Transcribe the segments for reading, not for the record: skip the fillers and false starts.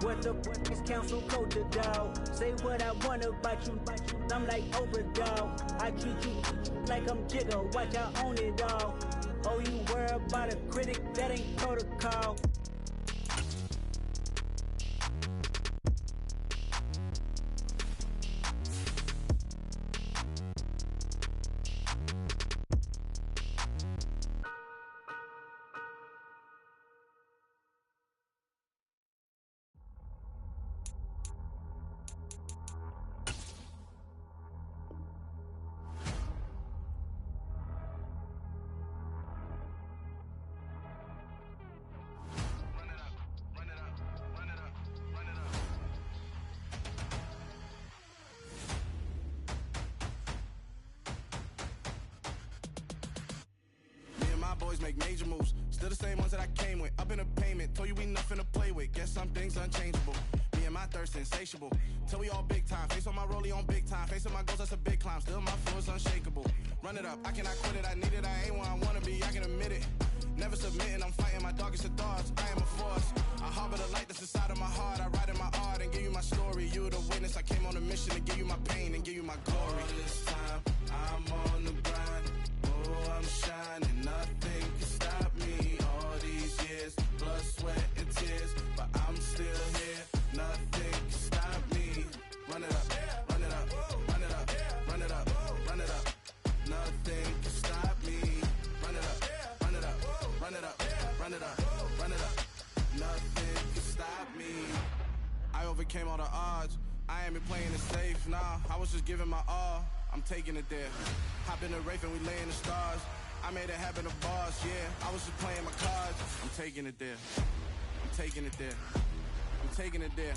What the fuck is council culture, dog? Say what I want about you, I'm like overdog. I treat you like I'm Jigga, watch I own it all. Oh, you worry about a critic, that ain't protocol. Boys make major moves, still the same ones that I came with. Up in the payment, told you we nothing to play with. Guess some things unchangeable. Me and my thirst insatiable. Till we all big time. Face on my rollie on big time. Facing my goals, that's a big climb. Still my flow is unshakable. Run it up, I cannot quit it. I need it, I ain't where I wanna be. I can admit it. Never submitting, I'm fighting my darkest of thoughts. I am a force. I harbor the light that's inside of my heart. I write in my art and give you my story. You the witness. I came on a mission to give you my pain and give you my glory. All this time, I'm on the grind. Oh, I'm shining. Nothing can stop me. All these years, blood, sweat, and tears, but I'm still here. Nothing can stop me. Run it up, run it up, run it up, run it up, run it up. Nothing can stop me. Run it up, run it up, run it up, run it up, run it up. Nothing can stop me. I overcame all the odds. I ain't been playing it safe, nah. I was just giving my all. I'm taking it there. Hop in the Wraith and we lay in the stars. I made it happen, the boss, yeah. I was just playing my cards. I'm taking it there. I'm taking it there. I'm taking it there.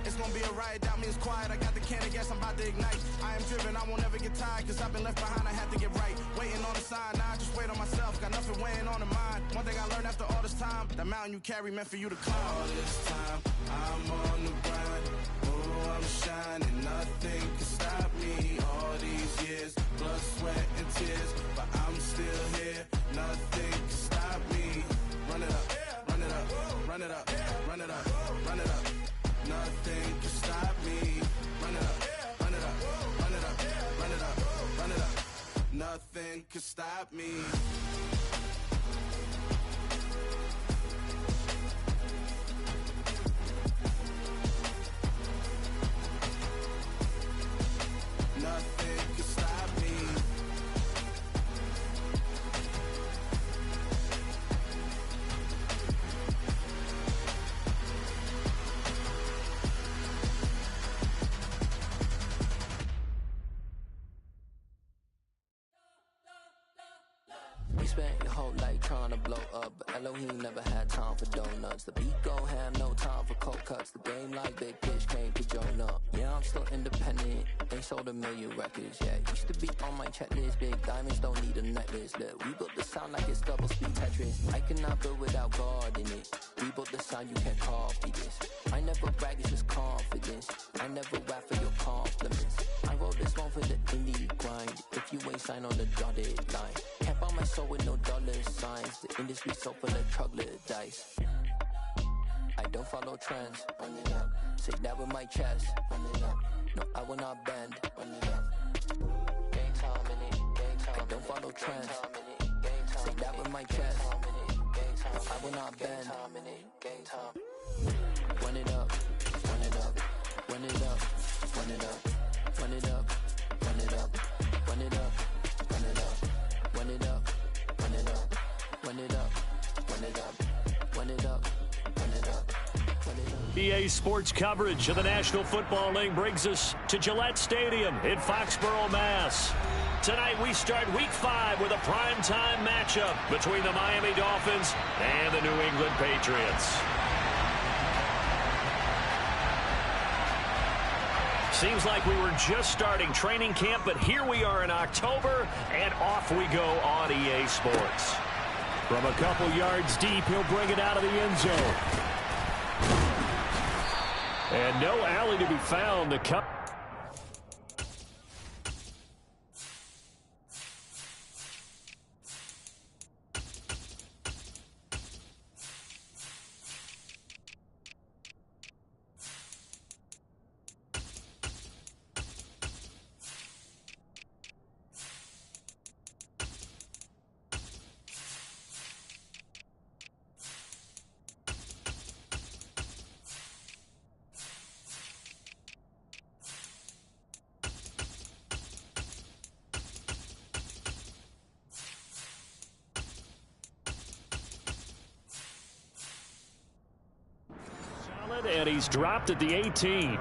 It's gonna be a riot, doubt me it's quiet. I got the can of gas, I'm about to ignite. I am driven, I won't ever get tired, cause I've been left behind, I had to get right. Waiting on the sign, now I just wait on myself. Got nothing weighing on the mind. One thing I learned after all this time, the mountain you carry meant for you to climb. All this time, I'm on the grind. Oh, I'm shining, nothing can stop me. All these years, blood, sweat, and tears, but I'm still here. Nothing can stop me. Run it up, run it up, run it up, run it up, run it up. Nothing can stop me. Run it up, run it up, run it up, run it up, run it up. Nothing can stop me. Nothing can stop me. You spent your whole life trying to blow up, but Elohim never had time for donuts. The beat go ham, no time for cold cuts. The game like Big Pitch came to join up. Yeah, I'm still independent, ain't sold a million records yet. Used to be on my checklist, big diamonds don't need a necklace. Look, we built the sound like it's double speed Tetris. I cannot build without God in it. We built the sound, you can't copy this. I never brag, it's just confidence. I never rap for your compliments. I wrote this one for the indie grind. If you ain't signed on the dotted line, can't buy my soul with no dollar signs. The industry so full of troglodytes. I don't follow trends. Run it up. Say that with my chest. Run it up. No, I will not bend. Run it up. Game time in it. Game time. I don't follow trends. Say that with my chest. No, I will not bend. Game time. Run it up. Run it up. Run it up. Run it up. Run it up. Run it up. Run it up. Run it up. Run it up. Run it up. Run it up. Run it up. Run it up. Run it up. EA Sports coverage of the National Football League brings us to Gillette Stadium in Foxborough, Mass. Tonight we start Week 5 with a primetime matchup between the Miami Dolphins and the New England Patriots. Seems like we were just starting training camp, but here we are in October, and off we go on EA Sports. From a couple yards deep, he'll bring it out of the end zone. And no alley to be found to come. good, and he's dropped at the 18.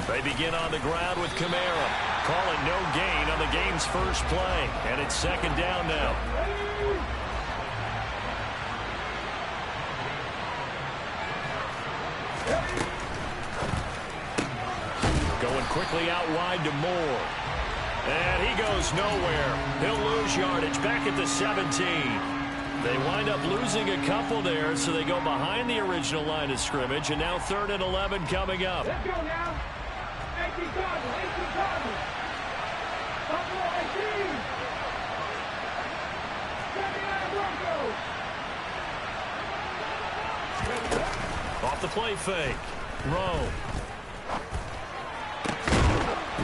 They begin on the ground with Kamara. Calling no gain on the game's first play. And it's second down now. Going quickly out wide to Moore. And he goes nowhere. He'll lose yardage back at the 17. They wind up losing a couple there, so they go behind the original line of scrimmage. And now 3rd and 11 coming up. Let's go now. 18 Cardinals. 18 Cardinals. Buffalo 18. 79 Broncos. Off the play fake. Rowe.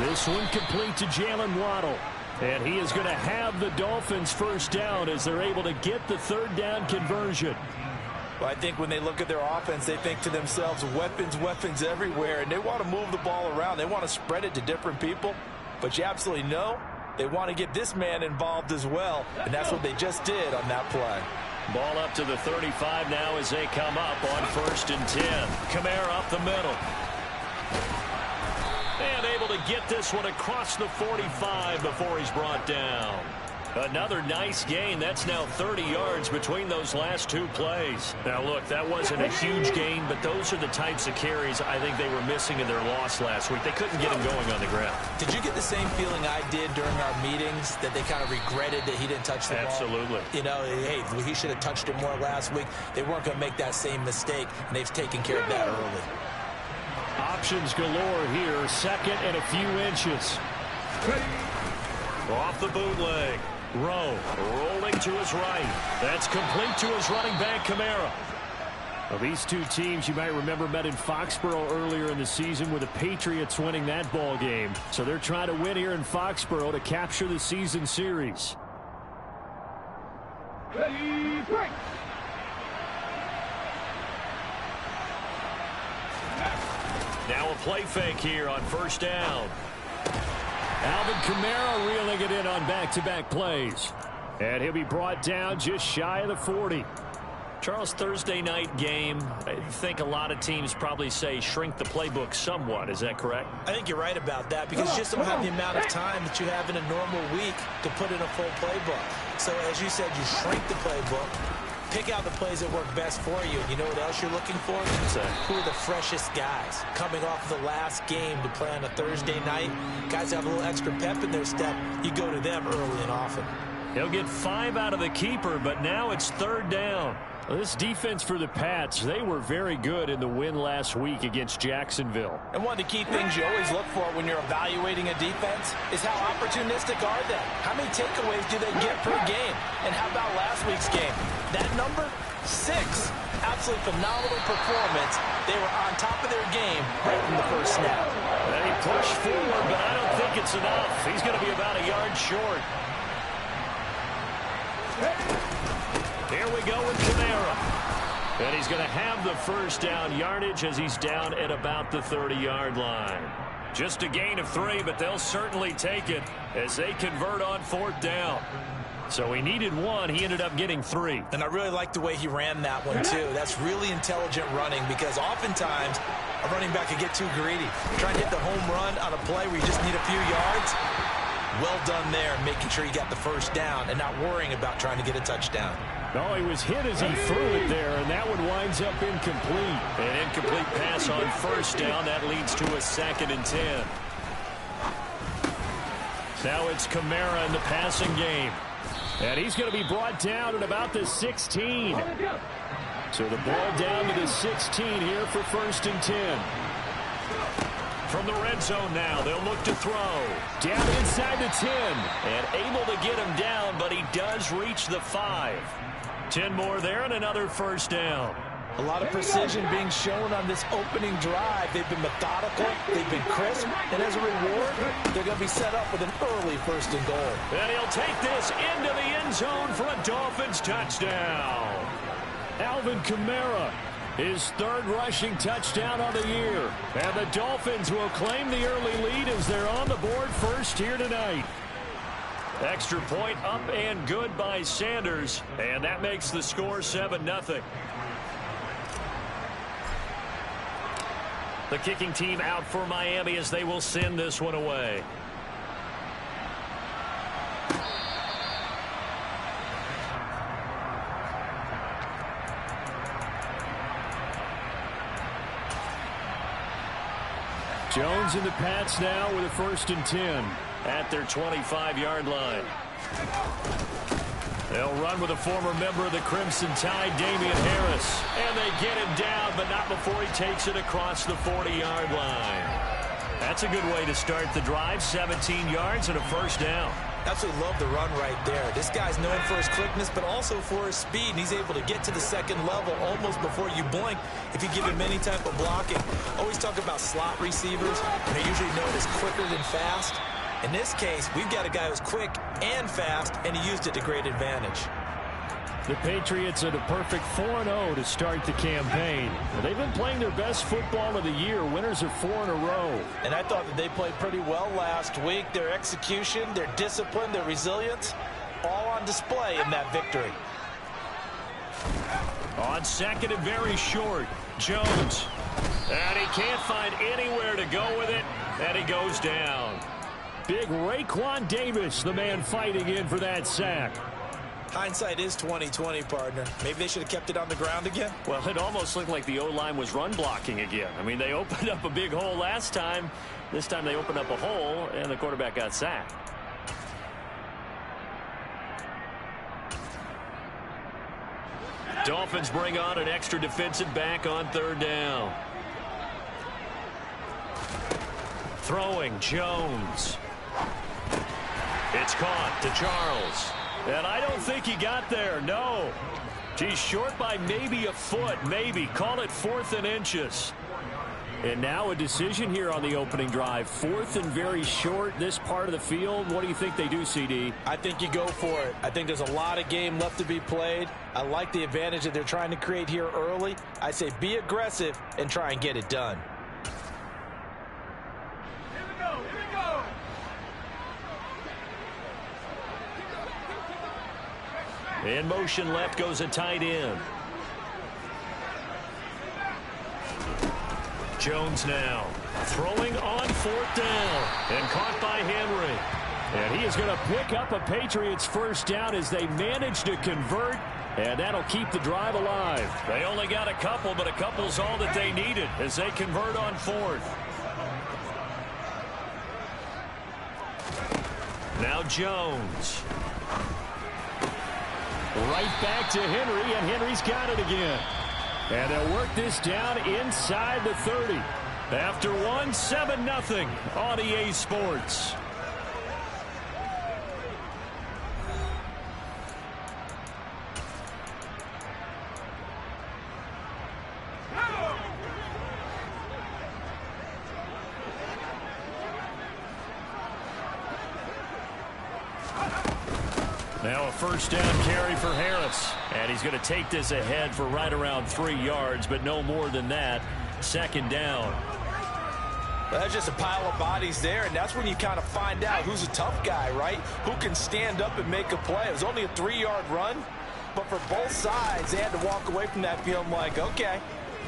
This one complete to Jalen Waddle. And he is going to have the Dolphins first down as they're able to get the 3rd down conversion. Well, I think when they look at their offense, they think to themselves, weapons, weapons everywhere, and they want to move the ball around. They want to spread it to different people, but you absolutely know they want to get this man involved as well, and that's what they just did on that play. Ball up to the 35 now as they come up on 1st and 10. Kamara up the middle. And able to get this one across the 45 before he's brought down. Another nice gain. That's now 30 yards between those last 2 plays. Now, look, that wasn't a huge gain, but those are the types of carries I think they were missing in their loss last week. They couldn't get him going on the ground. Did you get the same feeling I did during our meetings, that they kind of regretted that he didn't touch the ball? Absolutely. You know, hey, he should have touched it more last week. They weren't going to make that same mistake, and they've taken care of that early. Options galore here. 2nd and a few inches. Off the bootleg. Rowe rolling to his right. That's complete to his running back, Kamara. Well, these two teams, you might remember, met in Foxborough earlier in the season with the Patriots winning that ball game. So they're trying to win here in Foxborough to capture the season series. Ready, break. Now a play fake here on 1st down. Alvin Kamara reeling it in on back-to-back plays. And he'll be brought down just shy of the 40. Charles, Thursday night game, I think a lot of teams probably say shrink the playbook somewhat. Is that correct? I think you're right about that, because you just don't have the amount of time that you have in a normal week to put in a full playbook. So as you said, you shrink the playbook, pick out the plays that work best for you. And you know what else you're looking for? Who are the freshest guys coming off the last game to play on a Thursday night? Guys have a little extra pep in their step. You go to them early and often. He'll get 5 out of the keeper, but now it's 3rd down. This defense for the Pats, they were very good in the win last week against Jacksonville. And one of the key things you always look for when you're evaluating a defense is how opportunistic are they? How many takeaways do they get per game? And how about last week's game? That number, 6. Absolutely phenomenal performance. They were on top of their game right from the first snap. And he pushed forward, but I don't think it's enough. He's going to be about a yard short. Here we go with Kamara. And he's going to have the first down yardage as he's down at about the 30-yard line. Just a gain of 3, but they'll certainly take it as they convert on 4th down. So he needed 1. He ended up getting 3. And I really like the way he ran that one, too. That's really intelligent running, because oftentimes a running back can get too greedy. Trying to hit the home run on a play where you just need a few yards. Well done there, making sure he got the first down and not worrying about trying to get a touchdown. No, he was hit as he threw it there, and that one winds up incomplete. An incomplete pass on 1st down. That leads to a 2nd and 10. Now it's Kamara in the passing game. And he's going to be brought down at about the 16. So the ball down to the 16 here for 1st and 10. From the red zone now, they'll look to throw. Down inside the 10. And able to get him down, but he does reach the 5. 10 more there and another 1st down. A lot of precision being shown on this opening drive. They've been methodical, they've been crisp, and as a reward, they're going to be set up with an early 1st and goal. And he'll take this into the end zone for a Dolphins touchdown. Alvin Kamara His third rushing touchdown of the year. And the Dolphins will claim the early lead as they're on the board first here tonight. Extra point up and good by Sanders. And that makes the score 7-0. The kicking team out for Miami as they will send this one away. Jones and the Pats now with a 1st and 10 at their 25-yard line. They'll run with a former member of the Crimson Tide, Damian Harris. And they get him down, but not before he takes it across the 40-yard line. That's a good way to start the drive. 17 yards and a 1st down. Absolutely love the run right there. This guy's known for his quickness, but also for his speed. And he's able to get to the second level almost before you blink if you give him any type of blocking. Always talk about slot receivers, and they're usually known as quicker than fast. In this case, we've got a guy who's quick and fast, and he used it to great advantage. The Patriots are the perfect 4-0 to start the campaign. They've been playing their best football of the year. Winners are 4 in a row. And I thought that they played pretty well last week. Their execution, their discipline, their resilience, all on display in that victory. On 2nd and very short, Jones. And he can't find anywhere to go with it, and he goes down. Big Raekwon Davis, the man fighting in for that sack. Hindsight is 20/20, partner. Maybe they should have kept it on the ground again. Well, it almost looked like the O-line was run blocking again. I mean, they opened up a big hole last time. This time they opened up a hole, and the quarterback got sacked. Dolphins bring on an extra defensive back on 3rd down. Throwing, Jones. It's caught to Charles. And I don't think he got there, no. He's short by maybe a foot, maybe. Call it 4th and inches. And now a decision here on the opening drive. 4th and very short, this part of the field. What do you think they do, CD? I think you go for it. I think there's a lot of game left to be played. I like the advantage that they're trying to create here early. I say be aggressive and try and get it done. In motion left goes a tight end. Jones now throwing on 4th down and caught by Henry. And he is going to pick up a Patriots 1st down as they manage to convert, and that'll keep the drive alive. They only got a couple, but a couple's all that they needed as they convert on 4th. Now Jones. Right back to Henry, and Henry's got it again. And they'll work this down inside the 30. After one, 7-0 on EA Sports. Now a 1st down carry for Harris. And he's going to take this ahead for right around 3 yards, but no more than that. 2nd down. Well, that's just a pile of bodies there, and that's when you kind of find out who's a tough guy, right? Who can stand up and make a play. It was only a 3-yard run, but for both sides, they had to walk away from that feeling like, okay,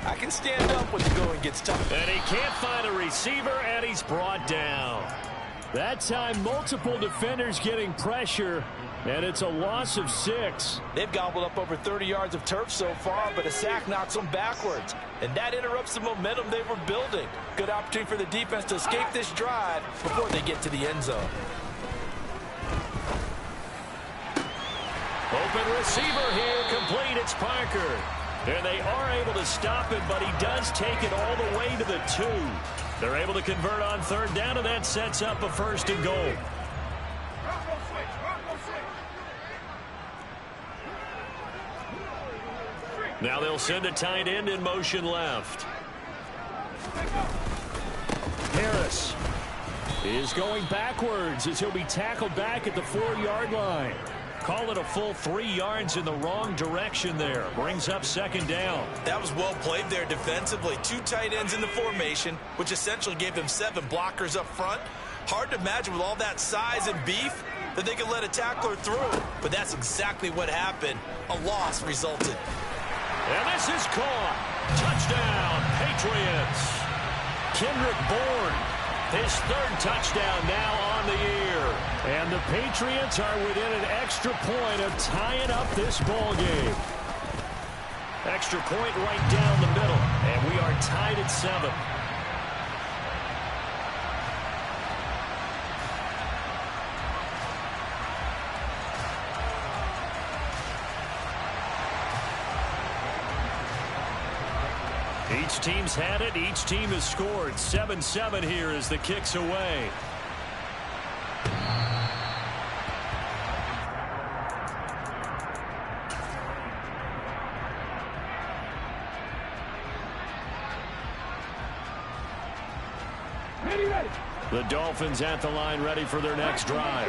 I can stand up when the going gets tough. And he can't find a receiver, and he's brought down. That time, multiple defenders getting pressure, and it's a loss of 6. They've gobbled up over 30 yards of turf so far, but a sack knocks them backwards. And that interrupts the momentum they were building. Good opportunity for the defense to escape this drive before they get to the end zone. Open receiver here, complete, it's Parker. And they are able to stop it, but he does take it all the way to the 2. They're able to convert on 3rd down, and that sets up a 1st and goal. Now they'll send a tight end in motion left. Harris is going backwards as he'll be tackled back at the 4-yard line. Call it a full 3 yards in the wrong direction there. Brings up second down. That was well played there defensively. 2 tight ends in the formation, which essentially gave them 7 blockers up front. Hard to imagine with all that size and beef that they could let a tackler through. But that's exactly what happened. A loss resulted. And this is caught. Touchdown, Patriots. Kendrick Bourne, his 3rd touchdown now on the year. And the Patriots are within an extra point of tying up this ball game. Extra point right down the middle. And we are tied at 7. Each team's had it. Each team has scored. 7-7 here as the kick's away. The Dolphins at the line ready for their next drive.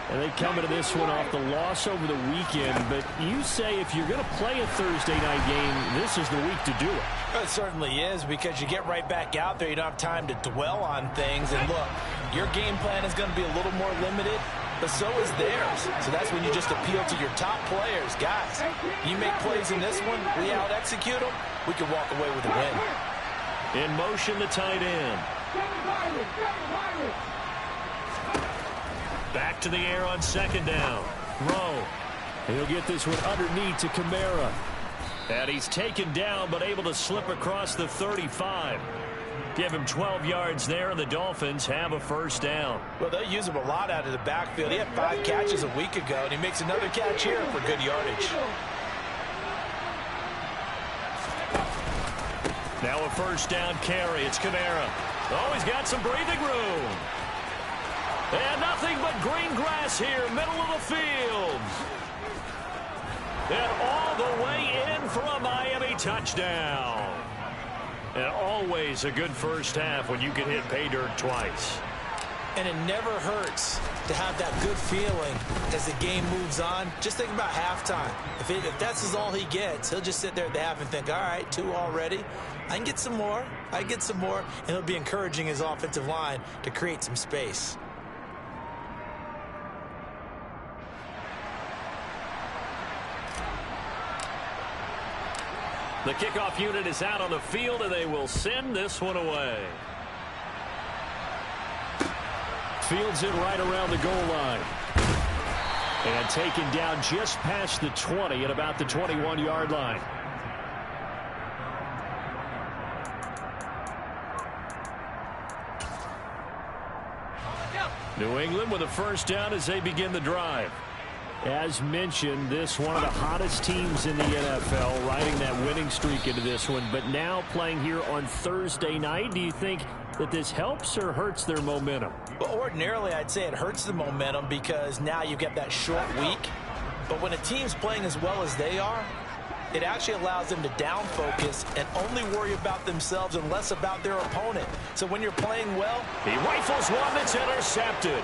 And they come into this one off the loss over the weekend. But you say if you're going to play a Thursday night game, this is the week to do it. It certainly is, because you get right back out there. You don't have time to dwell on things. And look, your game plan is going to be a little more limited, but so is theirs. So that's when you just appeal to your top players. Guys, you make plays in this one, we out-execute them, we can walk away with a win. In motion, the tight end. Back to the air on second down. Rowe. He'll get this one underneath to Kamara. And he's taken down, but able to slip across the 35. Give him 12 yards there, and the Dolphins have a first down. Well, they'll use him a lot out of the backfield. He had 5 catches a week ago, and he makes another catch here for good yardage. Now a first down carry. It's Kamara. Oh, he's got some breathing room. And nothing but green grass here, middle of the field. And all the way in for a Miami touchdown. And always a good first half when you can hit pay dirt twice. And it never hurts to have that good feeling as the game moves on. Just think about halftime. If that's all he gets, he'll just sit there at the half and think, all right, 2 already. I can get some more. I can get some more. And he'll be encouraging his offensive line to create some space. The kickoff unit is out on the field, and they will send this one away. Fields it right around the goal line. And taken down just past the 20 at about the 21-yard line. New England with a first down as they begin the drive. As mentioned, this one of the hottest teams in the NFL, riding that winning streak into this one, but now playing here on Thursday night. Do you think that this helps or hurts their momentum? Well, ordinarily, I'd say it hurts the momentum because now you get that short week. But when a team's playing as well as they are, it actually allows them to down focus and only worry about themselves and less about their opponent. So when you're playing well, he rifles one that's intercepted.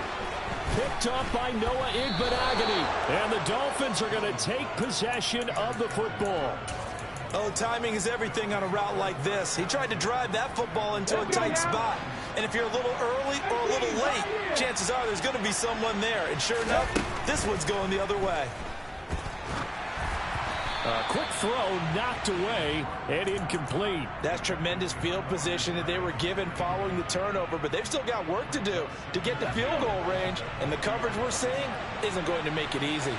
Picked up by Noah Igbenogany. And the Dolphins are going to take possession of the football. Oh, timing is everything on a route like this. He tried to drive that football into a tight spot. And if you're a little early or a little late, chances are there's going to be someone there. And sure enough, this one's going the other way. A quick throw knocked away and incomplete. That's tremendous field position that they were given following the turnover, but they've still got work to do to get to field goal range, and the coverage we're seeing isn't going to make it easy.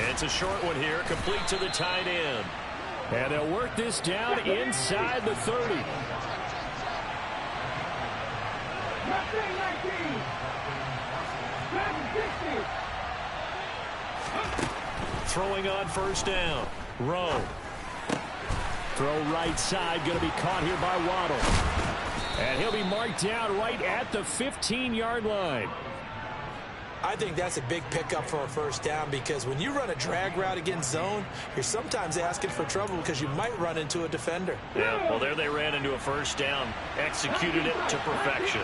It's a short one here, complete to the tight end. And they'll work this down inside the 30. Throwing on first down. Rowe. Throw right side, going to be caught here by Waddle. And he'll be marked down right at the 15-yard line. I think that's a big pickup for a first down because when you run a drag route against zone, you're sometimes asking for trouble because you might run into a defender. Yeah, well, there they ran into a first down, executed it to perfection.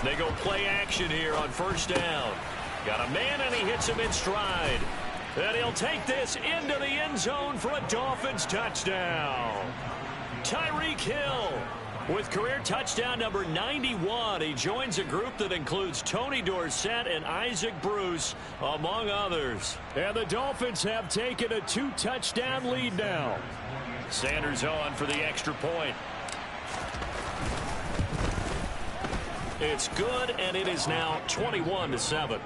They go play action here on first down. Got a man, and he hits him in stride. And he'll take this into the end zone for a Dolphins touchdown. Tyreek Hill with career touchdown number 91. He joins a group that includes Tony Dorsett and Isaac Bruce, among others. And the Dolphins have taken a 2-touchdown lead now. Sanders on for the extra point. It's good, and it is now 21-7.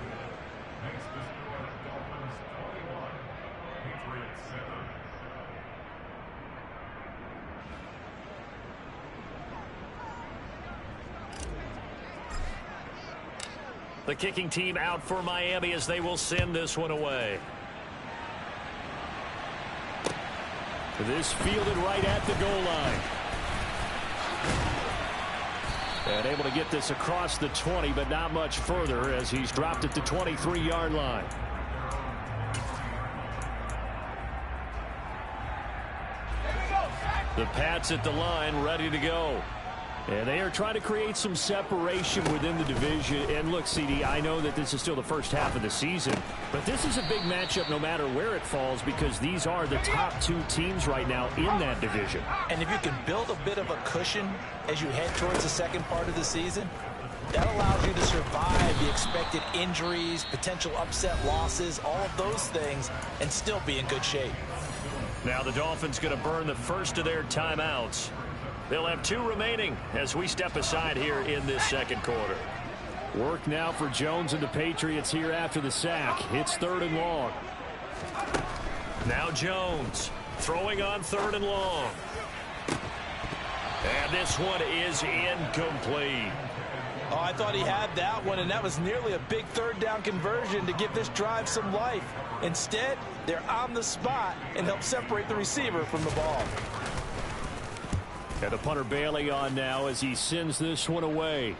The kicking team out for Miami as they will send this one away. This fielded right at the goal line. And able to get this across the 20, but not much further as he's dropped at the 23-yard line. The Pats at the line, ready to go. And they are trying to create some separation within the division. And look, CD, I know that this is still the first half of the season, but this is a big matchup no matter where it falls because these are the top two teams right now in that division. And if you can build a bit of a cushion as you head towards the second part of the season, that allows you to survive the expected injuries, potential upset losses, all of those things, and still be in good shape. Now the Dolphins going to burn the first of their timeouts. They'll have 2 remaining as we step aside here in this second quarter. Work now for Jones and the Patriots here after the sack. It's 3rd and long. Now Jones throwing on 3rd and long. And this one is incomplete. Oh, I thought he had that one, and that was nearly a big 3rd down conversion to give this drive some life. Instead, they're on the spot and help separate the receiver from the ball. And the punter Bailey on now as he sends this one away.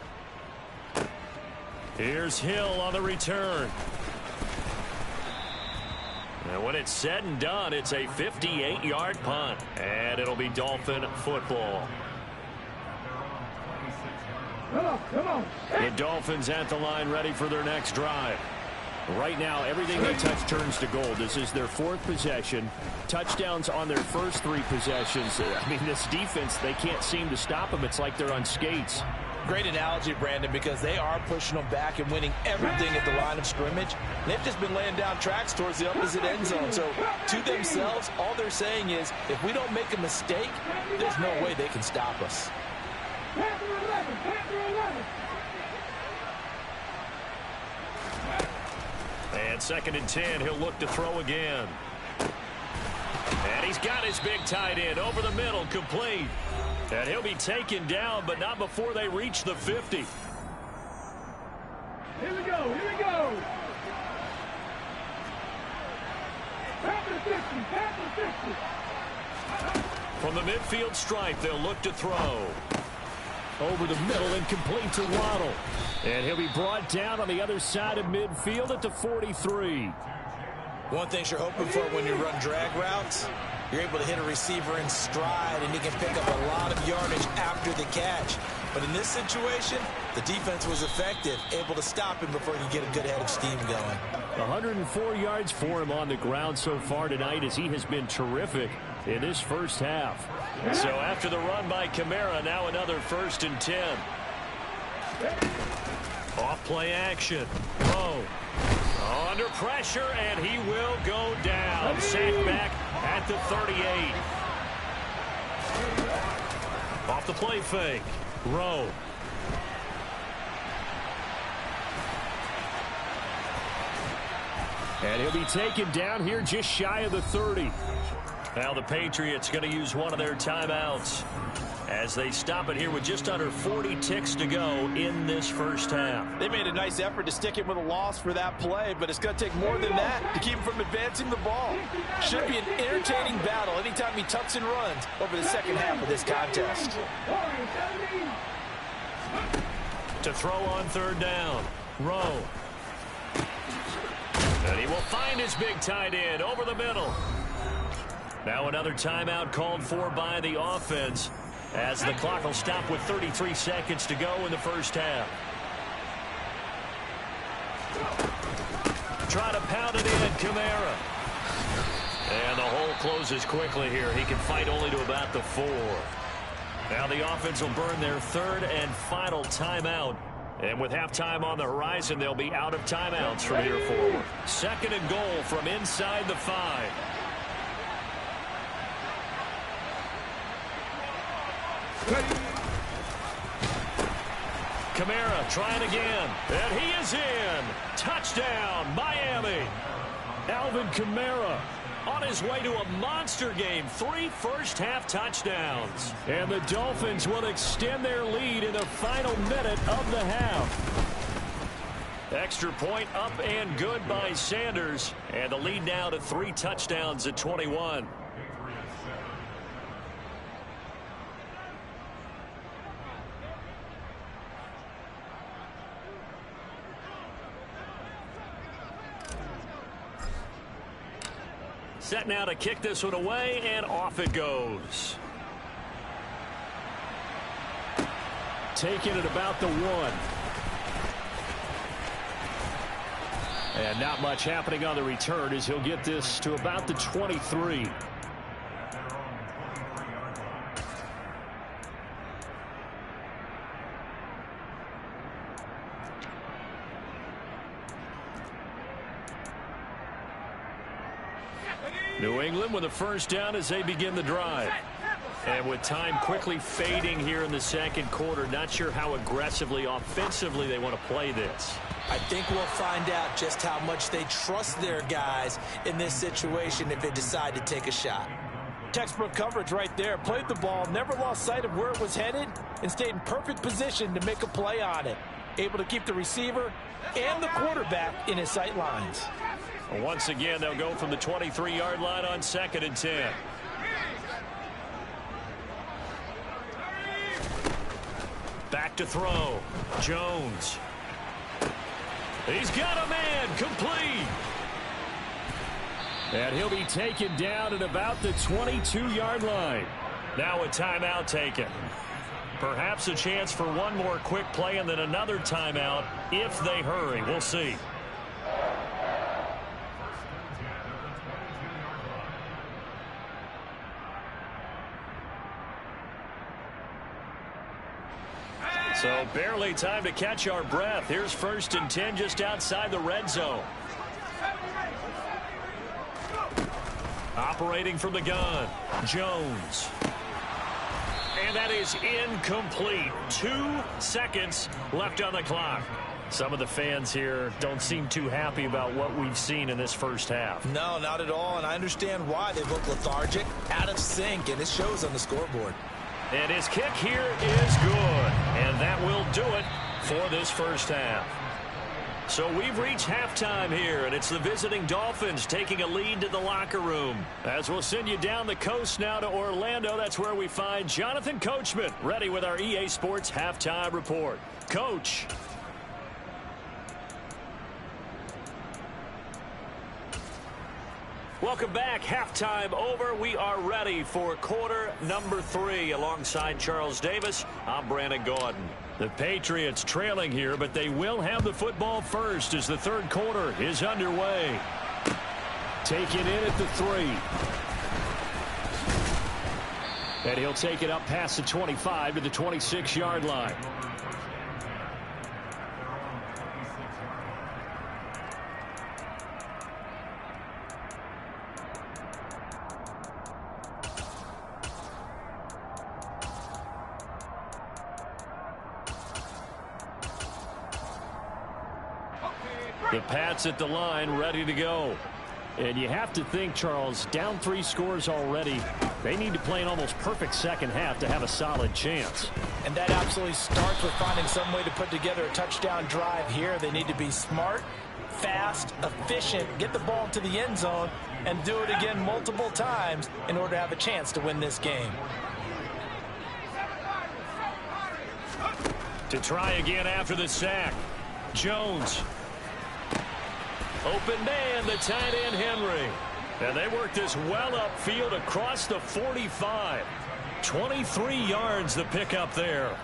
Here's Hill on the return. And when it's said and done, it's a 58-yard punt. And it'll be Dolphin football. Come on. The Dolphins at the line ready for their next drive. Right now, everything they touch turns to gold. This is their 4th possession. Touchdowns on their first 3 possessions. I mean, this defense, they can't seem to stop them. It's like they're on skates. Great analogy, Brandon, because they are pushing them back and winning everything at the line of scrimmage. They've just been laying down tracks towards the opposite end zone. So, to themselves, all they're saying is, if we don't make a mistake, there's no way they can stop us. And 2nd and 10, he'll look to throw again. And he's got his big tight end over the middle, complete. And he'll be taken down, but not before they reach the 50. Here we go. Back to the 50. From the midfield stripe, they'll look to throw. Over the middle and complete to Waddle. And he'll be brought down on the other side of midfield at the 43. One thing you're hoping for when you run drag routes, you're able to hit a receiver in stride, and he can pick up a lot of yardage after the catch. But in this situation, the defense was effective, able to stop him before he could get a good head of steam going. 104 yards for him on the ground so far tonight as he has been terrific in this first half. So after the run by Kamara, now another 1st and 10. Off play action. Low. Under pressure, and he will go down. Sacked back at the 38. Off the play fake. Rowe. And he'll be taken down here just shy of the 30. Now the Patriots going to use one of their timeouts as they stop it here with just under 40 ticks to go in this first half. They made a nice effort to stick him with a loss for that play, but it's going to take more than that to keep him from advancing the ball. Should be an entertaining battle anytime he tucks and runs over the second half of this contest. To throw on 3rd down. Rowe. And he will find his big tight end over the middle. Now another timeout called for by the offense as the clock will stop with 33 seconds to go in the first half. Try to pound it in, Kamara. And the hole closes quickly here. He can fight only to about the 4. Now the offense will burn their third and final timeout. And with halftime on the horizon, they'll be out of timeouts from here forward. 2nd and goal from inside the 5. Kamara trying again. And he is in. Touchdown, Miami. Alvin Kamara on his way to a monster game. 3 first-half touchdowns. And the Dolphins will extend their lead in the final minute of the half. Extra point up and good by Sanders. And the lead now to 3 touchdowns at 21. Set now to kick this one away, and off it goes. Taking it about the 1. And not much happening on the return as he'll get this to about the 23. New England with a first down as they begin the drive. And with time quickly fading here in the 2nd quarter, not sure how aggressively, offensively they want to play this. I think we'll find out just how much they trust their guys in this situation if they decide to take a shot. Textbook coverage right there. Played the ball, never lost sight of where it was headed, and stayed in perfect position to make a play on it. Able to keep the receiver and the quarterback in his sight lines. Once again, they'll go from the 23-yard line on 2nd and 10. Back to throw. Jones. He's got a man. Complete. And he'll be taken down at about the 22-yard line. Now a timeout taken. Perhaps a chance for one more quick play and then another timeout if they hurry. We'll see. So barely time to catch our breath. Here's 1st and 10 just outside the red zone. Operating from the gun, Jones. And that is incomplete. 2 seconds left on the clock. Some of the fans here don't seem too happy about what we've seen in this first half. No, not at all, and I understand why. They look lethargic, out of sync, and it shows on the scoreboard. And his kick here is good. And that will do it for this first half. So we've reached halftime here, and it's the visiting Dolphins taking a lead to the locker room. As we'll send you down the coast now to Orlando, that's where we find Jonathan Coachman ready with our EA Sports Halftime Report. Coach. Welcome back. Halftime over. We are ready for quarter number 3. Alongside Charles Davis, I'm Brandon Gaudin. The Patriots trailing here, but they will have the football first as the 3rd quarter is underway. Taken in at the 3. And he'll take it up past the 25 to the 26-yard line. The Pats at the line, ready to go. And you have to think, Charles, down 3 scores already. They need to play an almost perfect second half to have a solid chance. And that absolutely starts with finding some way to put together a touchdown drive here. They need to be smart, fast, efficient, get the ball to the end zone, and do it again multiple times in order to have a chance to win this game. To try again after the sack. Jones. Open man, the tight end, Henry. And they work this well upfield across the 45. 23 yards the pickup there.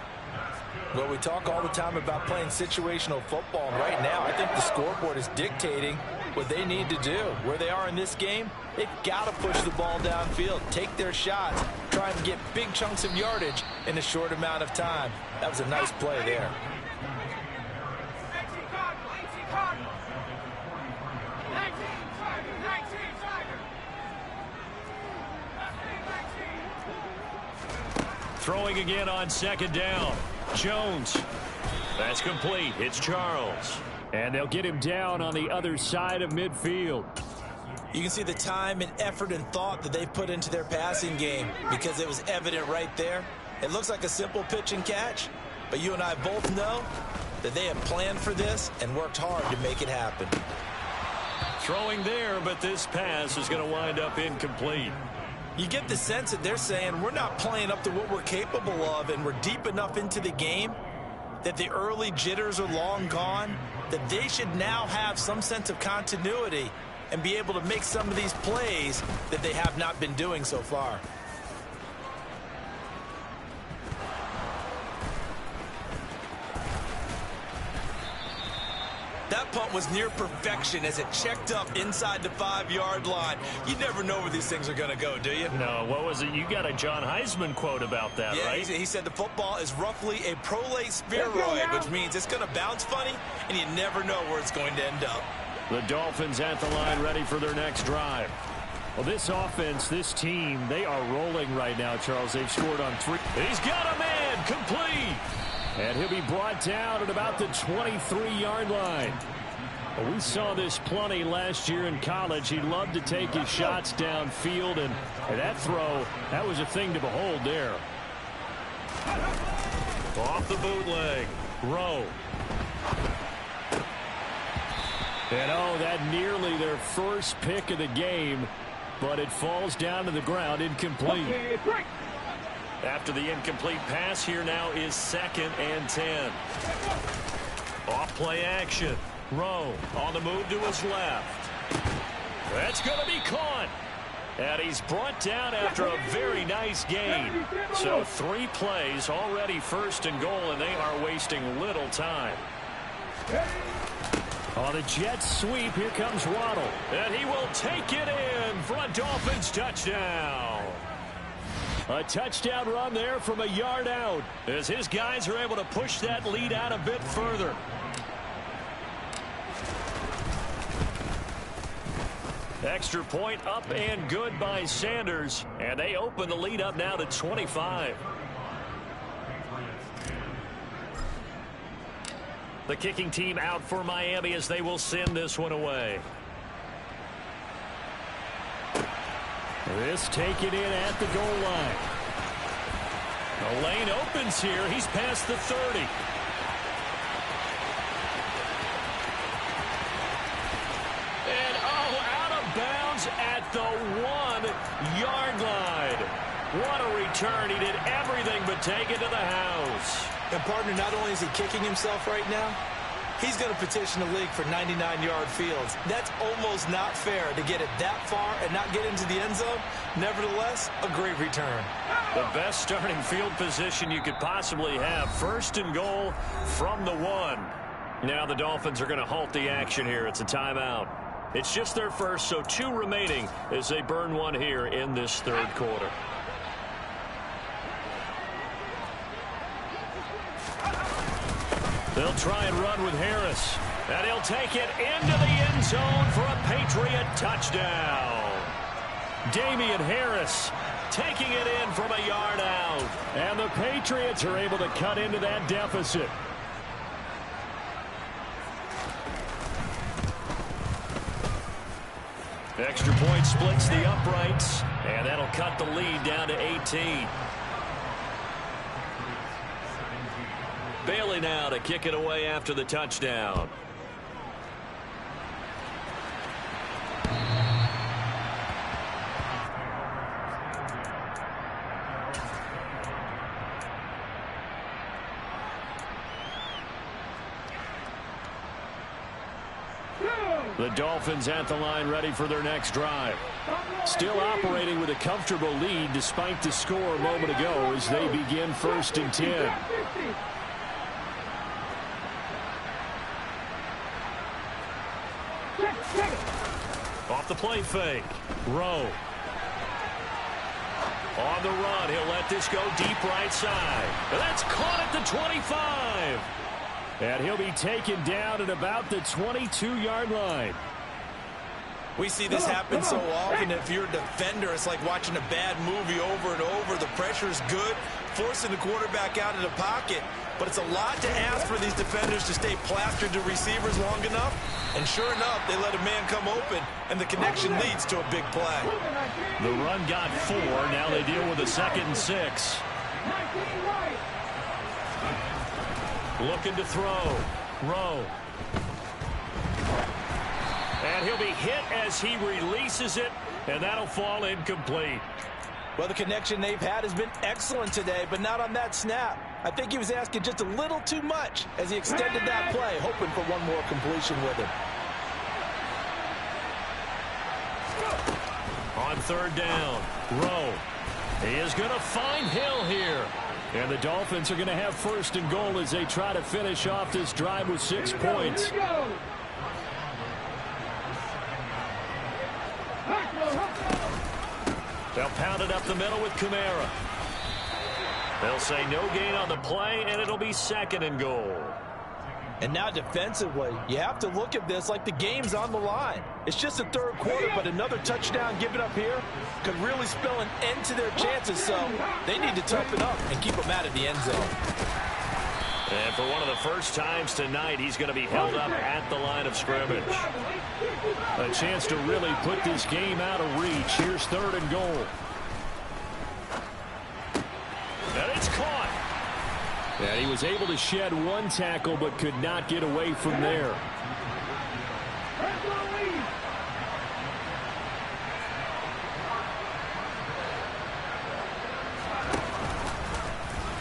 Well, we talk all the time about playing situational football. And right now, I think the scoreboard is dictating what they need to do. Where they are in this game, they've got to push the ball downfield, take their shots, try and get big chunks of yardage in a short amount of time. That was a nice play there. Throwing again on second down. Jones. That's complete. It's Charles. And they'll get him down on the other side of midfield. You can see the time and effort and thought that they put into their passing game because it was evident right there. It looks like a simple pitch and catch, but you and I both know that they have planned for this and worked hard to make it happen. Throwing there, but this pass is going to wind up incomplete. You get the sense that they're saying we're not playing up to what we're capable of, and we're deep enough into the game that the early jitters are long gone, that they should now have some sense of continuity and be able to make some of these plays that they have not been doing so far. That punt was near perfection as it checked up inside the 5-yard line. You never know where these things are going to go, do you? No, what was it? You got a John Heisman quote about that, yeah, right? He said the football is roughly a prolate spheroid, which means it's going to bounce funny, and you never know where it's going to end up. The Dolphins at the line ready for their next drive. Well, this offense, this team, they are rolling right now, Charles. They've scored on 3. He's got a man, complete. And he'll be brought down at about the 23-yard line. Well, we saw this plenty last year in college. He loved to take his shots downfield, and that throw, that was a thing to behold there. Off the bootleg. Rowe. And oh, that nearly their first pick of the game, but it falls down to the ground, incomplete. After the incomplete pass, here now is 2nd and 10. Off play action. Rowe on the move to his left. That's going to be caught. And he's brought down after a very nice gain. So 3 plays, already 1st and goal, and they are wasting little time. On the Jets sweep, here comes Waddle. And he will take it in for a Dolphins touchdown. A touchdown run there from a yard out as his guys are able to push that lead out a bit further. Extra point up and good by Sanders, and they open the lead up now to 25. The kicking team out for Miami as they will send this one away. This taken in at the goal line. The lane opens here. He's past the 30. And out of bounds at the 1-yard line. What a return. He did everything but take it to the house. And partner, not only is he kicking himself right now, he's going to petition the league for 99-yard fields. That's almost not fair to get it that far and not get into the end zone. Nevertheless, a great return. The best starting field position you could possibly have. 1st and goal from the 1. Now the Dolphins are going to halt the action here. It's a timeout. It's just their first, so 2 remaining as they burn 1 here in this 3rd quarter. They'll try and run with Harris. And he'll take it into the end zone for a Patriot touchdown. Damian Harris taking it in from a yard out. And the Patriots are able to cut into that deficit. Extra point splits the uprights. And that'll cut the lead down to 18. Bailey now to kick it away after the touchdown. The Dolphins at the line ready for their next drive. Still operating with a comfortable lead despite the score a moment ago as they begin 1st and 10. Check it. play fake. Rowe. On the run, he'll let this go deep right side. And that's caught at the 25. And he'll be taken down at about the 22-yard line. We see this happen so often. If you're a defender, it's like watching a bad movie over and over. The pressure is good, forcing the quarterback out of the pocket. But it's a lot to ask for these defenders to stay plastered to receivers long enough. And sure enough, they let a man come open, and the connection leads to a big play. The run got 4. Now they deal with a 2nd and 6. Looking to throw. Rowe. And he'll be hit as he releases it, and that'll fall incomplete. Well, the connection they've had has been excellent today, but not on that snap. I think he was asking just a little too much as he extended that play, hoping for one more completion with it. On 3rd down, Rowe. He is going to find Hill here. And the Dolphins are going to have 1st and goal as they try to finish off this drive with 6 points. They'll pound it up the middle with Kamara. They'll say no gain on the play, and it'll be 2nd and goal. And now defensively, you have to look at this like the game's on the line. It's just the 3rd quarter, but another touchdown given up here could really spell an end to their chances, so they need to toughen up and keep them out of the end zone. And for one of the first times tonight, he's going to be held up at the line of scrimmage. A chance to really put this game out of reach. Here's 3rd and goal. And it's caught. And he was able to shed 1 tackle, but could not get away from there.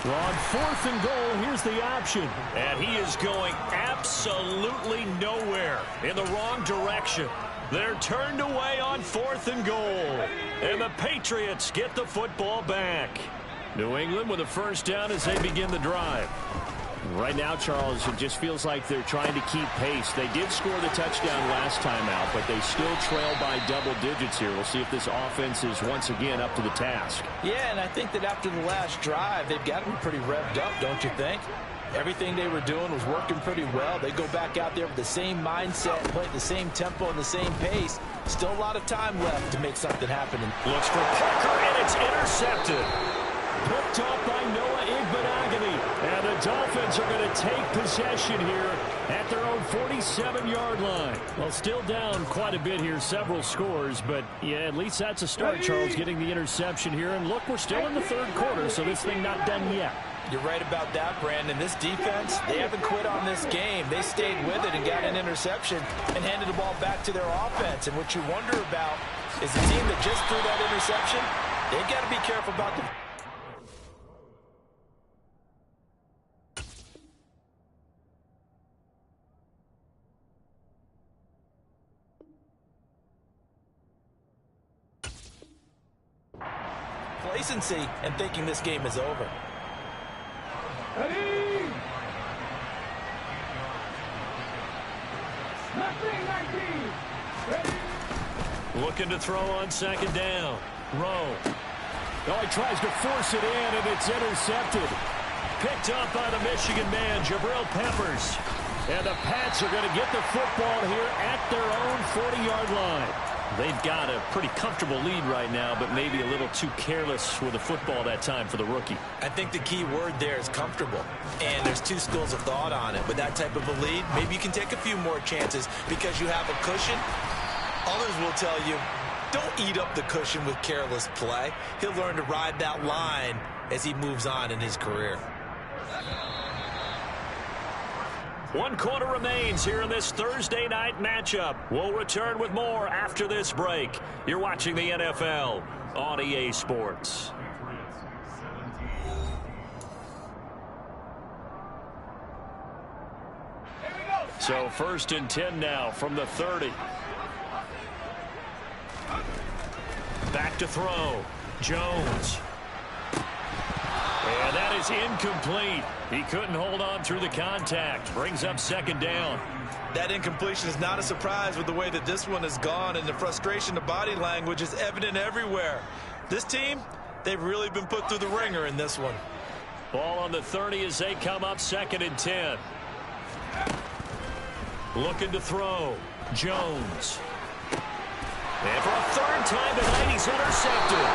Well, on 4th and goal, here's the option. And he is going absolutely nowhere, in the wrong direction. They're turned away on 4th and goal. And the Patriots get the football back. New England with a 1st down as they begin the drive. Right now, Charles, it just feels like they're trying to keep pace. They did score the touchdown last time out, but they still trail by double digits here. We'll see if this offense is once again up to the task. Yeah, and I think that after the last drive, they've got to be pretty revved up, don't you think? Everything they were doing was working pretty well. They go back out there with the same mindset, play at the same tempo and the same pace. Still a lot of time left to make something happen. Looks for Parker, and it's intercepted. Picked off by Noah Igbenogany. And the Dolphins are going to take possession here at their own 47-yard line. Well, still down quite a bit here, several scores, but yeah, at least that's a start, Charles, getting the interception here. And look, we're still in the 3rd quarter, so this thing not done yet. You're right about that, Brandon. This defense, they haven't quit on this game. They stayed with it and got an interception and handed the ball back to their offense. And what you wonder about is the team that just threw that interception, they've got to be careful about the... complacency and thinking this game is over. Ready? Looking to throw on 2nd down. Rowe. Oh, he tries to force it in, and it's intercepted. Picked up by the Michigan man, Jabril Peppers. And the Pats are going to get the football here at their own 40-yard line. They've got a pretty comfortable lead right now, but maybe a little too careless with the football that time for the rookie. I think the key word there is comfortable. And there's 2 schools of thought on it. With that type of a lead, maybe you can take a few more chances because you have a cushion. Others will tell you, don't eat up the cushion with careless play. He'll learn to ride that line as he moves on in his career. 1 quarter remains here in this Thursday night matchup. We'll return with more after this break. You're watching the NFL on EA Sports. So 1st and 10 now from the 30. Back to throw. Jones. And And that is incomplete. He couldn't hold on through the contact. Brings up second down. That incompletion is not a surprise with the way that this one has gone, and the frustration of body language is evident everywhere. This team, they've really been put through the ringer in this one. Ball on the 30 as they come up 2nd and 10. Looking to throw. Jones. And for a 3rd time tonight, he's intercepted.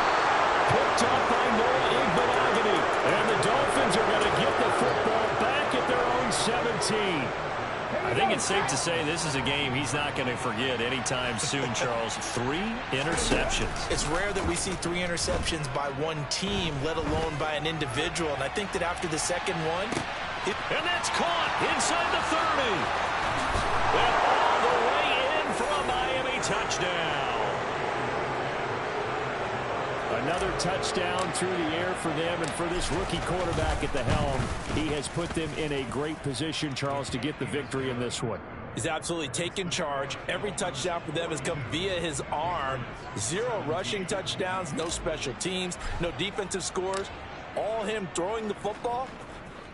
Picked up by Noah Igbenogany. And the Dolphins are going to get the football back at their own 17. I think it's safe to say this is a game he's not going to forget anytime soon, Charles. 3 interceptions. It's rare that we see 3 interceptions by one team, let alone by an individual. And I think that after the second one... And that's caught inside the 30. And all the way in for a Miami touchdown. Another touchdown through the air for them, and for this rookie quarterback at the helm, he has put them in a great position, Charles, to get the victory in this one. He's absolutely taken charge. Every touchdown for them has come via his arm. 0 rushing touchdowns, no special teams, no defensive scores. All him throwing the football.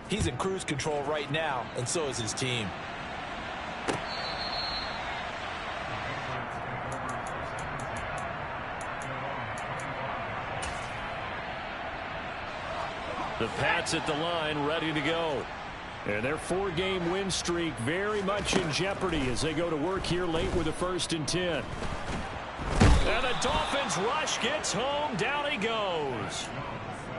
He's in cruise control right now, and so is his team. The Pats at the line, ready to go. And their 4-game win streak very much in jeopardy as they go to work here late with a 1st and 10. And the Dolphins rush gets home. Down he goes.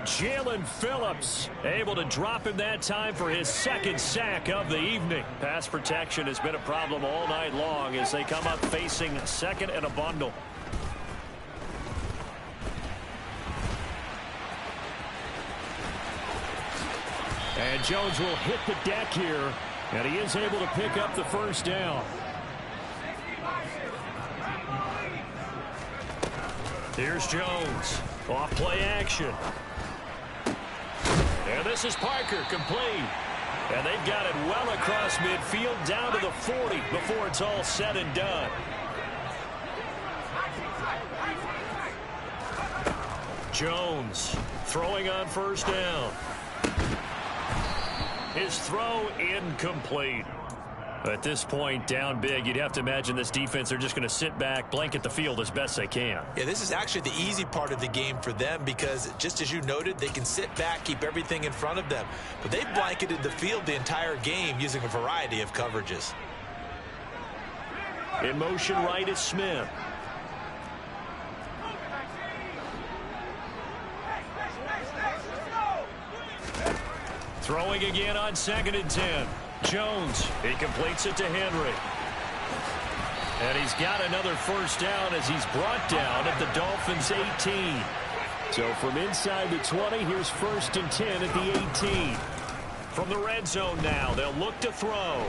Jalen Phillips able to drop him that time for his 2nd sack of the evening. Pass protection has been a problem all night long as they come up facing 2nd and a bundle. And Jones will hit the deck here, and he is able to pick up the 1st down. Here's Jones. Off play action. And this is Parker, complete. And they've got it well across midfield, down to the 40 before it's all said and done. Jones throwing on 1st down. His throw incomplete. At this point, down big, you'd have to imagine this defense are just going to sit back, blanket the field as best they can. Yeah, this is actually the easy part of the game for them because, just as you noted, they can sit back, keep everything in front of them. But they've blanketed the field the entire game using a variety of coverages. In motion right is Smith. Throwing again on 2nd and 10. Jones, he completes it to Henry. And he's got another 1st down as he's brought down at the Dolphins' 18. So from inside the 20, here's 1st and 10 at the 18. From the red zone now, they'll look to throw.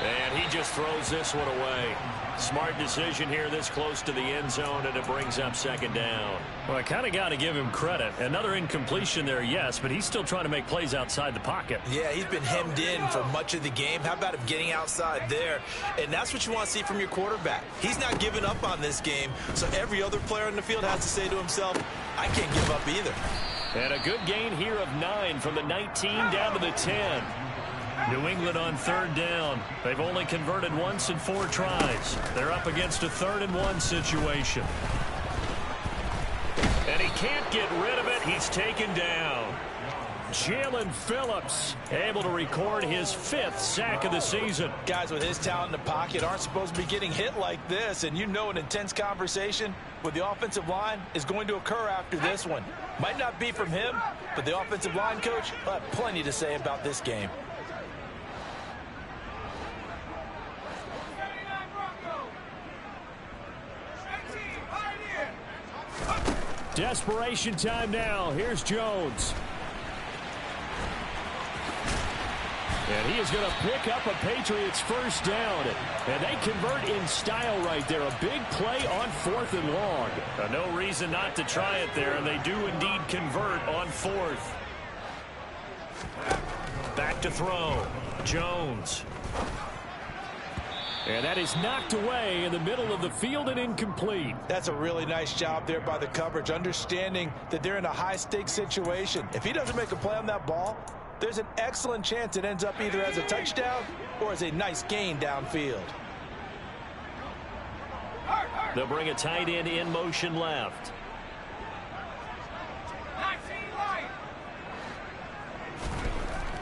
And he just throws this one away. Smart decision here this close to the end zone, and it brings up 2nd down. Well, I kind of got to give him credit. Another incompletion there, yes, but he's still trying to make plays outside the pocket. Yeah, he's been hemmed in for much of the game. How about him getting outside there? And that's what you want to see from your quarterback. He's not giving up on this game, so every other player in the field has to say to himself, I can't give up either. And a good gain here of 9 from the 19 down to the 10. New England on 3rd down. They've only converted once in 4 tries. They're up against a 3rd and 1 situation. And he can't get rid of it. He's taken down. Jalen Phillips able to record his 5th sack of the season. Guys with his talent in the pocket aren't supposed to be getting hit like this, and you know an intense conversation with the offensive line is going to occur after this one. Might not be from him, but the offensive line coach will have plenty to say about this game. Desperation time now. Here's Jones. And he is going to pick up a Patriots 1st down. And they convert in style right there. A big play on 4th and long. No reason not to try it there, and they do indeed convert on 4th. Back to throw. Jones. And that is knocked away in the middle of the field and incomplete. That's a really nice job there by the coverage, understanding that they're in a high-stakes situation. If he doesn't make a play on that ball, there's an excellent chance it ends up either as a touchdown or as a nice gain downfield. They'll bring a tight end in motion left.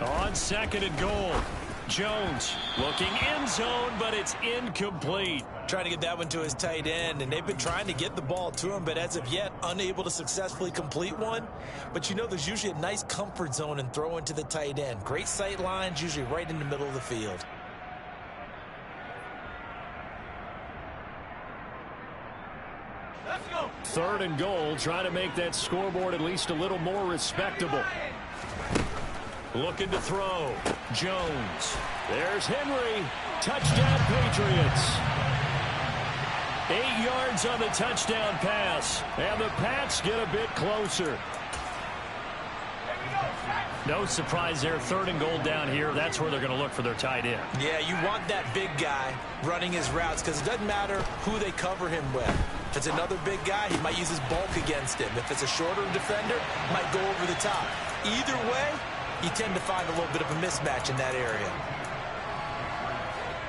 On 2nd and goal. Jones looking end zone, but it's incomplete. Trying to get that one to his tight end, and they've been trying to get the ball to him, but as of yet, unable to successfully complete one. But you know, there's usually a nice comfort zone in throwing to the tight end. Great sight lines, usually right in the middle of the field. Let's go. 3rd and goal, trying to make that scoreboard at least a little more respectable. Looking to throw. Jones. There's Henry. Touchdown, Patriots. 8 yards on the touchdown pass. And the Pats get a bit closer. No surprise there. 3rd and goal down here. That's where they're going to look for their tight end. Yeah, you want that big guy running his routes because it doesn't matter who they cover him with. If it's another big guy, he might use his bulk against him. If it's a shorter defender, might go over the top. Either way, you tend to find a little bit of a mismatch in that area.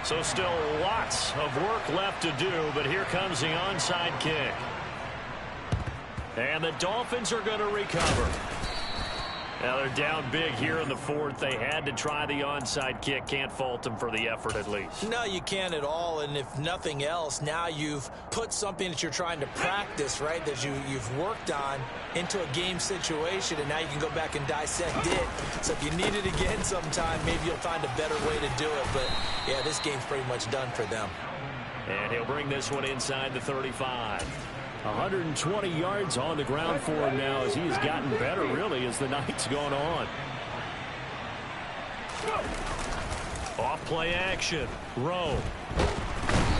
So still lots of work left to do, but here comes the onside kick. And the Dolphins are going to recover. Now they're down big here in the 4th. They had to try the onside kick. Can't fault them for the effort at least. No, you can't at all. And if nothing else, now you've put something that you're trying to practice, right, that you've worked on into a game situation, and now you can go back and dissect it. So if you need it again sometime, maybe you'll find a better way to do it. But, yeah, this game's pretty much done for them. And he'll bring this one inside the 35. 120 yards on the ground for him now as he has gotten better, really, as the night's gone on. Off play action. Rowe.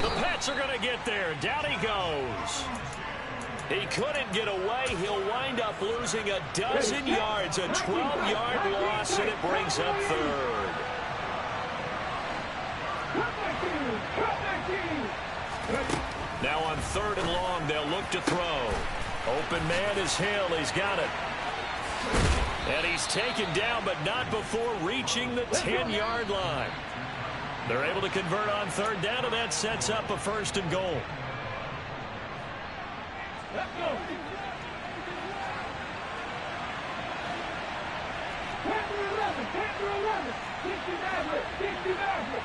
The Pats are going to get there. Down he goes. He couldn't get away. He'll wind up losing a dozen yards. A 12-yard loss, and it brings up 3rd. Now on 3rd and long, they'll look to throw. Open man is Hill. He's got it. And he's taken down, but not before reaching the 10-yard line. They're able to convert on 3rd down, and that sets up a 1st and goal. Let's go. Panther 11. 60 Maverick.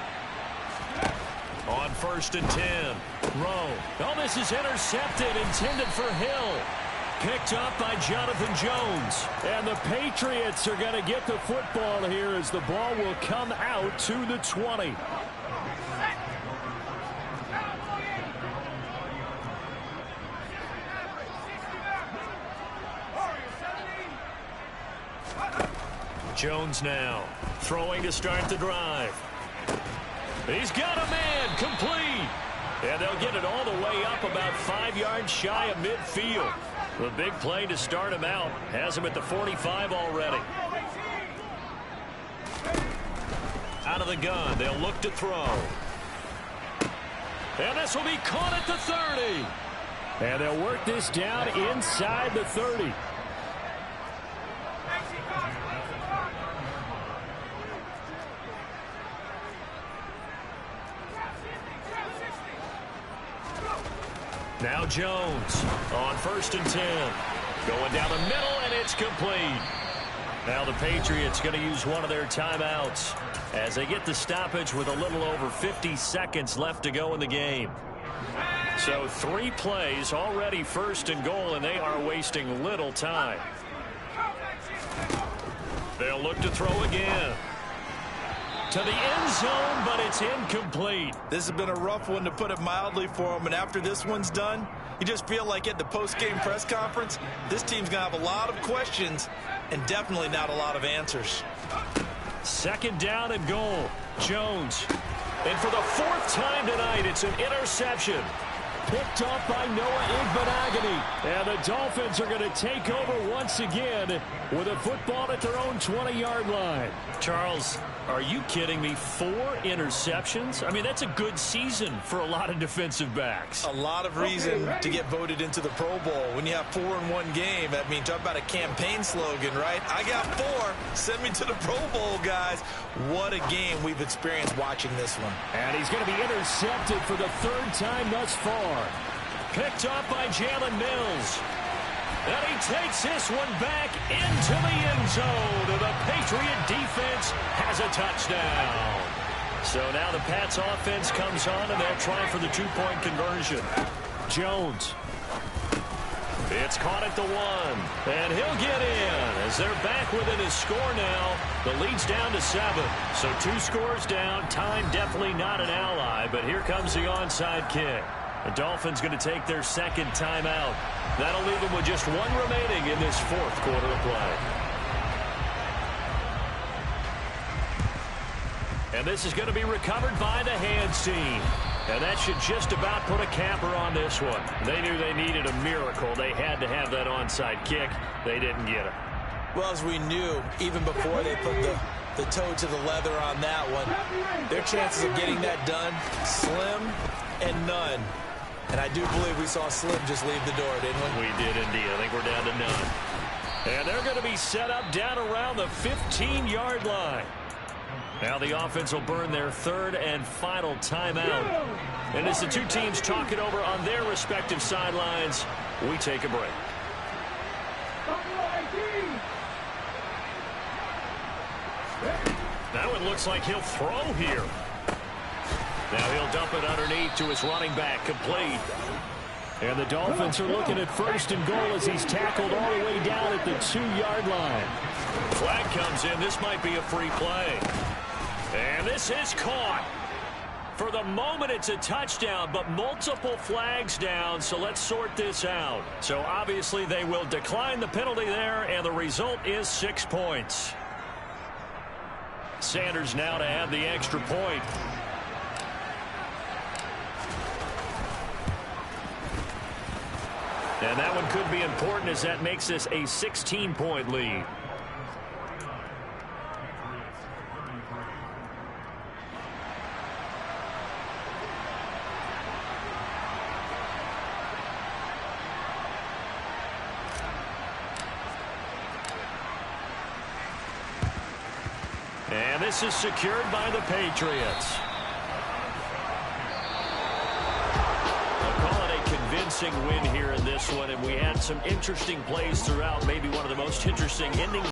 On 1st and 10. Rowe. Oh, this is intercepted, intended for Hill. Picked up by Jonathan Jones. And the Patriots are going to get the football here as the ball will come out to the 20. Jones now throwing to start the drive. He's got a man, complete. And they'll get it all the way up about 5 yards shy of midfield. The big play to start him out has him at the 45 already. Out of the gun, they'll look to throw. And this will be caught at the 30. And they'll work this down inside the 30. Now Jones on 1st and 10. Going down the middle, and it's complete. Now the Patriots going to use one of their timeouts as they get the stoppage with a little over 50 seconds left to go in the game. So 3 plays already 1st and goal, and they are wasting little time. They'll look to throw again. To the end zone, but it's incomplete. This has been a rough one, to put it mildly, for him. And after this one's done, you just feel like at the post-game press conference, this team's going to have a lot of questions and definitely not a lot of answers. 2nd down and goal. Jones. And for the 4th time tonight, it's an interception. picked off by Noah Igbenogany. And the Dolphins are going to take over once again with a football at their own 20-yard line. Charles, are you kidding me? 4 interceptions? I mean, that's a good season for a lot of defensive backs. A lot of reason to get voted into the Pro Bowl. When you have 4 in one game, I mean, talk about a campaign slogan, right? I got 4. Send me to the Pro Bowl, guys. What a game we've experienced watching this one. And he's going to be intercepted for the 3rd time thus far. Picked up by Jalen Mills. And he takes this one back into the end zone. The Patriot defense has a touchdown. So now the Pats offense comes on, and they'll try for the 2-point conversion. Jones. It's caught at the 1. And he'll get in as they're back within his score now. The lead's down to 7. So 2 scores down. Time definitely not an ally, but here comes the onside kick. The Dolphins going to take their 2nd timeout. That'll leave them with just 1 remaining in this 4th quarter of play. And this is going to be recovered by the hands team. And that should just about put a capper on this one. They knew they needed a miracle. They had to have that onside kick. They didn't get it. Well, as we knew, even before they put the toe to the leather on that one, their chances of getting that done, slim and none. And I do believe we saw Slim just leave the door, didn't we? We did indeed. I think we're down to none. And they're going to be set up down around the 15-yard line. Now the offense will burn their 3rd and final timeout. And as the 2 teams talk it over on their respective sidelines, we take a break. Now it looks like he'll throw here. Now he'll dump it underneath to his running back, complete. And the Dolphins are looking at 1st and goal as he's tackled all the way down at the 2-yard line. Flag comes in. This might be a free play. And this is caught. For the moment, it's a touchdown, but multiple flags down, so let's sort this out. So obviously they will decline the penalty there, and the result is 6 points. Sanders now to add the extra point. And that one could be important as that makes this a 16-point lead. And this is secured by the Patriots. Convincing win here in this one, and we had some interesting plays throughout. Maybe one of the most interesting ending